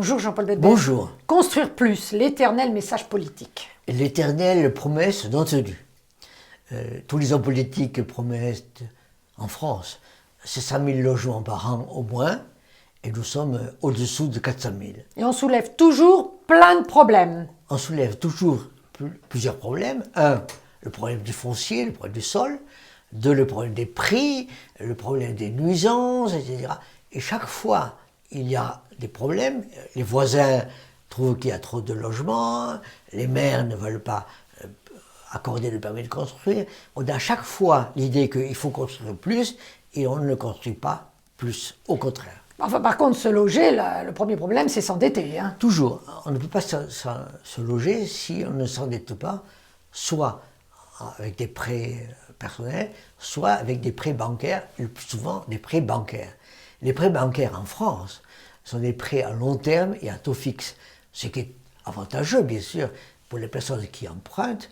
Bonjour Jean-Paul Bébès. Bonjour. Construire plus, l'éternel message politique. L'éternelle promesse non tenue. Tous les hommes politiques promettent en France 500 000 logements par an au moins, et nous sommes au-dessous de 400 000. Et on soulève toujours plein de problèmes. On soulève toujours plusieurs problèmes. Un, le problème du foncier, le problème du sol. Deux, le problème des prix, le problème des nuisances, etc. Et chaque fois, il y a des problèmes. Les voisins trouvent qu'il y a trop de logements, les maires ne veulent pas accorder le permis de construire. On a à chaque fois l'idée qu'il faut construire plus et on ne le construit pas plus, au contraire. Enfin, par contre, se loger, le premier problème, c'est s'endetter. Hein. Toujours. On ne peut pas se loger si on ne s'endette pas, soit avec des prêts personnels, soit avec des prêts bancaires, le plus souvent des prêts bancaires. Les prêts bancaires en France sont des prêts à long terme et à taux fixe, ce qui est avantageux, bien sûr, pour les personnes qui empruntent.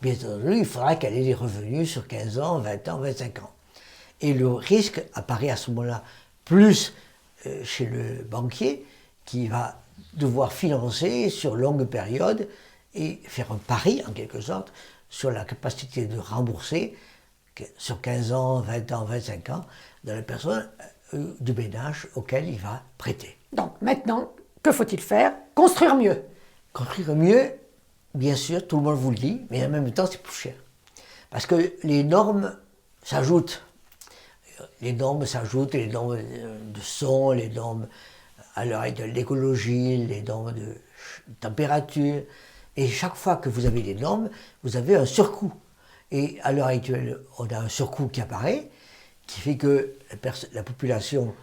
Bien entendu, il faudra qu'elle ait des revenus sur 15 ans, 20 ans, 25 ans. Et le risque apparaît à ce moment-là plus chez le banquier qui va devoir financer sur longue période et faire un pari, en quelque sorte, sur la capacité de rembourser sur 15 ans, 20 ans, 25 ans de la personne du ménage auquel il va prêter. Donc maintenant, que faut-il faire? Construire mieux. Construire mieux, bien sûr, tout le monde vous le dit, mais en même temps c'est plus cher. Parce que les normes s'ajoutent. Les normes s'ajoutent, les normes de son, les normes à l'heure de l'écologie, les normes de température. Et chaque fois que vous avez des normes, vous avez un surcoût. Et à l'heure actuelle, on a un surcoût qui apparaît, qui fait que la population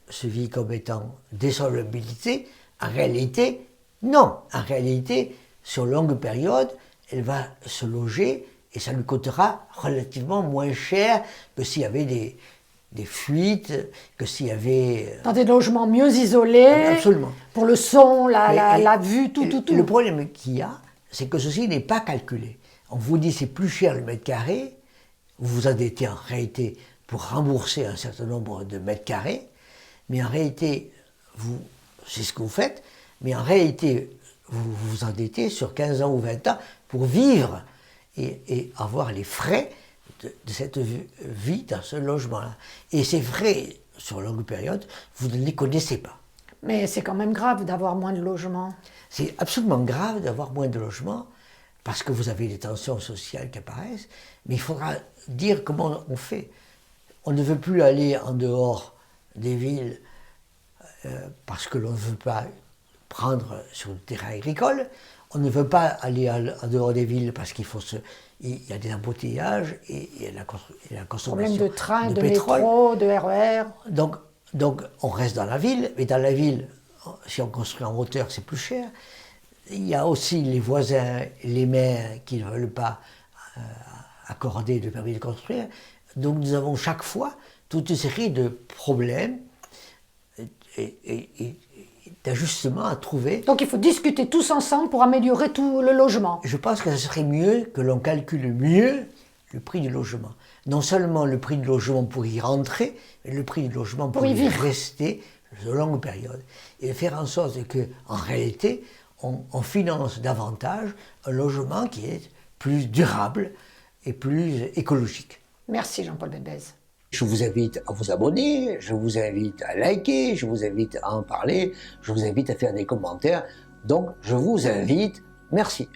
se vit comme étant désolvabilisée. En réalité, non. En réalité, sur longue période, elle va se loger et ça lui coûtera relativement moins cher que s'il y avait des fuites, que s'il y avait... Dans des logements mieux isolés. Absolument. Pour le son, la vue, tout. Le problème qu'il y a, c'est que ceci n'est pas calculé. On vous dit c'est plus cher le mètre carré, vous vous endettez en réalité pour rembourser un certain nombre de mètres carrés, mais en réalité, c'est ce que vous faites, mais en réalité, vous vous endettez sur 15 ans ou 20 ans pour vivre et avoir les frais de cette vie dans ce logement-là. Et ces frais, sur longue période, vous ne les connaissez pas. Mais c'est quand même grave d'avoir moins de logements. C'est absolument grave d'avoir moins de logements, parce que vous avez des tensions sociales qui apparaissent, mais il faudra dire comment on fait. On ne veut plus aller en dehors des villes parce que l'on ne veut pas prendre sur le terrain agricole. On ne veut pas aller en dehors des villes parce qu'il y a des embouteillages et la consommation Problème de train, de pétrole. métro, de RER. Donc on reste dans la ville, mais dans la ville, si on construit en hauteur, c'est plus cher. Il y a aussi les voisins, les maires qui ne veulent pas accorder de permis de construire. Donc nous avons chaque fois toute une série de problèmes et d'ajustements à trouver. Donc il faut discuter tous ensemble pour améliorer tout le logement. Je pense que ce serait mieux que l'on calcule mieux le prix du logement. Non seulement le prix du logement pour y rentrer, mais le prix du logement pour y rester de longue période. Et faire en sorte qu'en réalité, on finance davantage un logement qui est plus durable et plus écologique. Merci Jean-Paul Bébès. Je vous invite à vous abonner, je vous invite à liker, je vous invite à en parler, je vous invite à faire des commentaires. Donc, je vous invite. Merci.